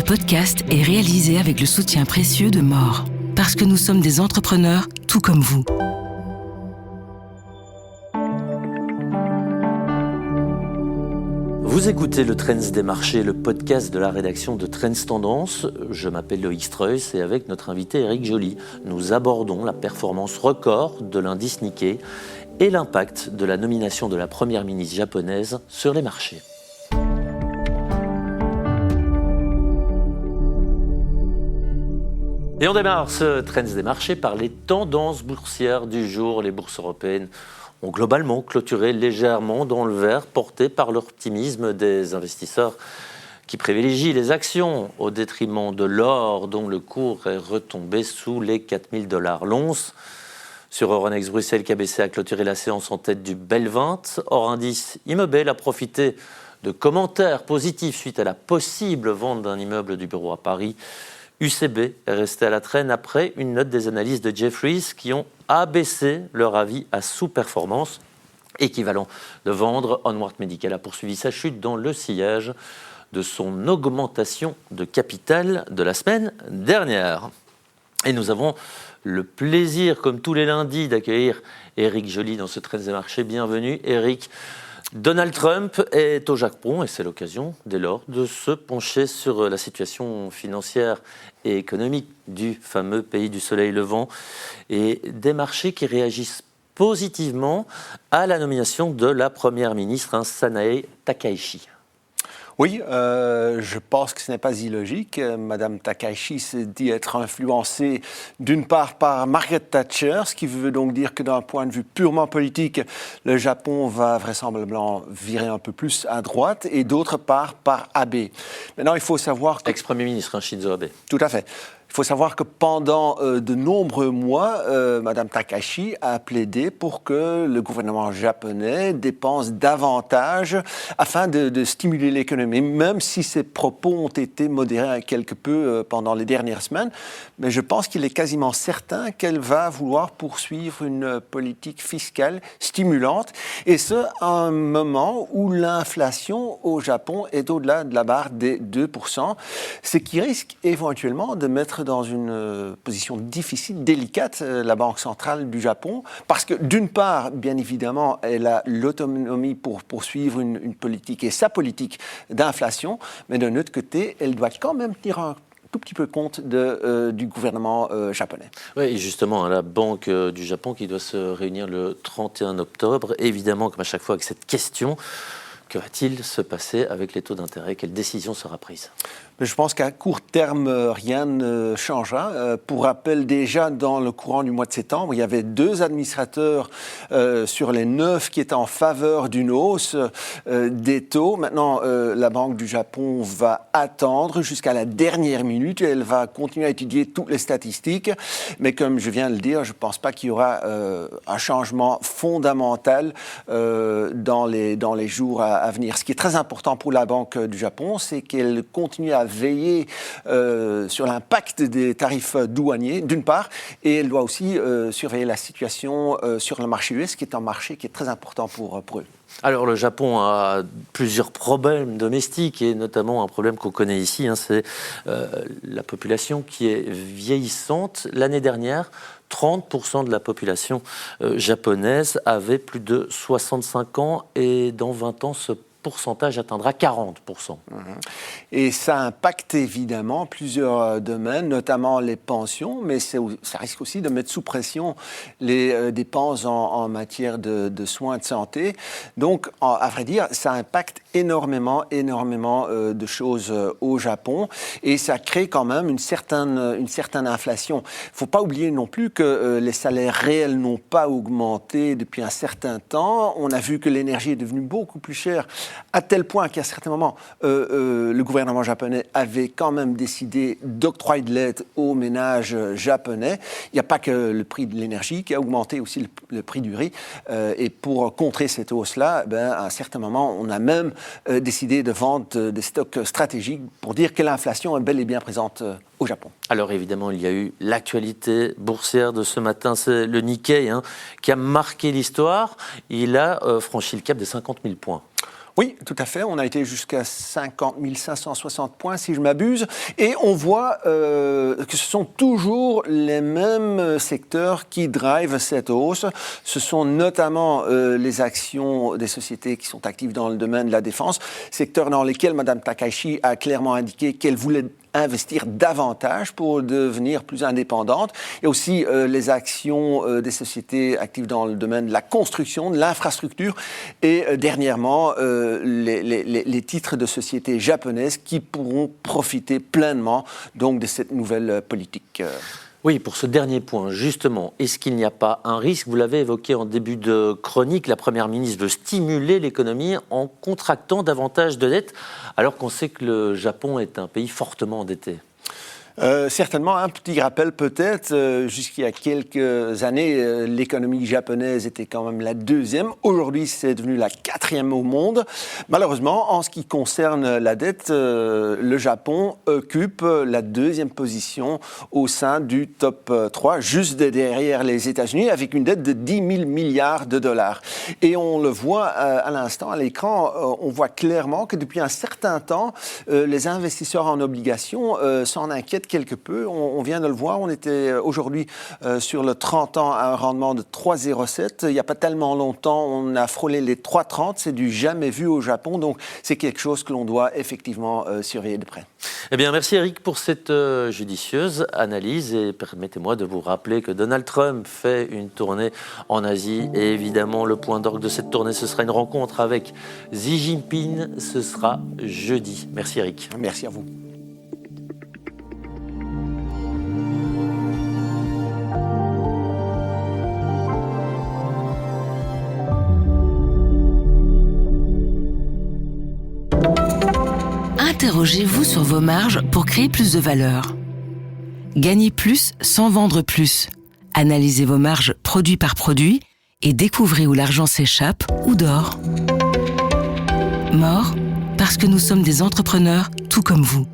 podcast est réalisé avec le soutien précieux de More. Parce que nous sommes des entrepreneurs tout comme vous. Vous écoutez le Trends des marchés, le podcast de la rédaction de Trends Tendance. Je m'appelle Loïc Streuss et avec notre invité Éric Joly, nous abordons la performance record de l'indice Nikkei et l'impact de la nomination de la première ministre japonaise sur les marchés. Et on démarre ce Trends des marchés par les tendances boursières du jour. Les bourses européennes ont globalement clôturé légèrement dans le vert, porté par l'optimisme des investisseurs qui privilégient les actions au détriment de l'or, dont le cours est retombé sous les 4 000 $ l'once. Sur Euronext Bruxelles, KBC a clôturé la séance en tête du BEL 20. Hors indice, Immobel a profité de commentaires positifs suite à la possible vente d'un immeuble du bureau à Paris. UCB est resté à la traîne après une note des analystes de Jefferies qui ont abaissé leur avis à sous-performance, équivalent de vendre. Onward Medical a poursuivi sa chute dans le sillage de son augmentation de capital de la semaine dernière. Et nous avons le plaisir, comme tous les lundis, d'accueillir Éric Joly dans ce Trends des marchés. Bienvenue Éric. Donald Trump est au Japon et c'est l'occasion, dès lors, de se pencher sur la situation financière et économique du fameux pays du soleil levant et des marchés qui réagissent positivement à la nomination de la première ministre, Sanae Takaichi. Oui, je pense que ce n'est pas illogique. Madame Takaichi se dit être influencée d'une part par Margaret Thatcher, ce qui veut donc dire que d'un point de vue purement politique, le Japon va vraisemblablement virer un peu plus à droite, et d'autre part par Abe. Maintenant, il faut savoir que... Ex-premier ministre, Shinzo Abe. Tout à fait. Il faut savoir que pendant de nombreux mois, Mme Takaichi a plaidé pour que le gouvernement japonais dépense davantage afin de stimuler l'économie, même si ses propos ont été modérés quelque peu pendant les dernières semaines. Mais je pense qu'il est quasiment certain qu'elle va vouloir poursuivre une politique fiscale stimulante, et ce, à un moment où l'inflation au Japon est au-delà de la barre des 2%, ce qui risque éventuellement de mettre dans une position difficile, délicate, la Banque centrale du Japon, parce que d'une part, bien évidemment, elle a l'autonomie pour poursuivre une politique, et sa politique d'inflation, mais d'un autre côté, elle doit quand même tenir un tout petit peu compte du gouvernement japonais. Oui, et justement, la Banque du Japon qui doit se réunir le 31 octobre, évidemment, comme à chaque fois avec cette question, que va-t-il se passer avec les taux d'intérêt? Quelle décision sera prise? Je pense qu'à court terme, rien ne changera. Pour rappel, déjà dans le courant du mois de septembre, il y avait 2 administrateurs sur les 9 qui étaient en faveur d'une hausse des taux. Maintenant, la Banque du Japon va attendre jusqu'à la dernière minute et elle va continuer à étudier toutes les statistiques. Mais comme je viens de le dire, je ne pense pas qu'il y aura un changement fondamental dans les jours à venir. Ce qui est très important pour la Banque du Japon, c'est qu'elle continue à veiller sur l'impact des tarifs douaniers, d'une part, et elle doit aussi surveiller la situation sur le marché US, qui est un marché qui est très important pour eux. Alors, le Japon a plusieurs problèmes domestiques, et notamment un problème qu'on connaît ici, c'est la population qui est vieillissante. L'année dernière, 30% de la population japonaise avait plus de 65 ans, et dans 20 ans, ce pourcentage atteindra 40%. Et ça impacte évidemment plusieurs domaines, notamment les pensions, mais ça risque aussi de mettre sous pression les dépenses en matière de soins de santé. Donc, à vrai dire, ça impacte énormément de choses au Japon, et ça crée quand même une certaine inflation. Il ne faut pas oublier non plus que les salaires réels n'ont pas augmenté depuis un certain temps. On a vu que l'énergie est devenue beaucoup plus chère, à tel point qu'à certains moments, le gouvernement japonais avait quand même décidé d'octroyer de l'aide aux ménages japonais. Il n'y a pas que le prix de l'énergie qui a augmenté, aussi le prix du riz. Et pour contrer cette hausse-là, à un certain moment, on a même décidé de vendre des stocks stratégiques pour dire que l'inflation est bel et bien présente au Japon. Alors évidemment, il y a eu l'actualité boursière de ce matin, c'est le Nikkei qui a marqué l'histoire. Il a franchi le cap des 50 000 points. Oui, tout à fait. On a été jusqu'à 50 560 points, si je m'abuse. Et on voit que ce sont toujours les mêmes secteurs qui drivent cette hausse. Ce sont notamment les actions des sociétés qui sont actives dans le domaine de la défense, secteur dans lesquels Mme Takahashi a clairement indiqué qu'elle voulait investir davantage pour devenir plus indépendante, et aussi les actions des sociétés actives dans le domaine de la construction, de l'infrastructure, et dernièrement les titres de sociétés japonaises qui pourront profiter pleinement donc de cette nouvelle politique. Oui, pour ce dernier point, justement, est-ce qu'il n'y a pas un risque, vous l'avez évoqué en début de chronique, la Première ministre veut stimuler l'économie en contractant davantage de dettes, alors qu'on sait que le Japon est un pays fortement endetté? Certainement, un petit rappel peut-être, jusqu'il y a quelques années, l'économie japonaise était quand même la deuxième. Aujourd'hui, c'est devenu la quatrième au monde. Malheureusement, en ce qui concerne la dette, le Japon occupe la deuxième position au sein du top 3, juste derrière les États-Unis, avec une dette de 10 000 milliards de dollars. Et on le voit à l'instant, à l'écran, on voit clairement que depuis un certain temps, les investisseurs en obligations s'en inquiètent quelque peu. On vient de le voir, on était aujourd'hui sur le 30 ans à un rendement de 3,07. Il n'y a pas tellement longtemps, on a frôlé les 3,30. C'est du jamais vu au Japon, donc c'est quelque chose que l'on doit effectivement surveiller de près. Eh bien, merci Eric pour cette judicieuse analyse, et permettez-moi de vous rappeler que Donald Trump fait une tournée en Asie, et évidemment le point d'orgue de cette tournée, ce sera une rencontre avec Xi Jinping, ce sera jeudi. Merci Eric. Merci à vous. Interrogez-vous sur vos marges pour créer plus de valeur. Gagnez plus sans vendre plus. Analysez vos marges produit par produit et découvrez où l'argent s'échappe ou dort. Mort, parce que nous sommes des entrepreneurs tout comme vous.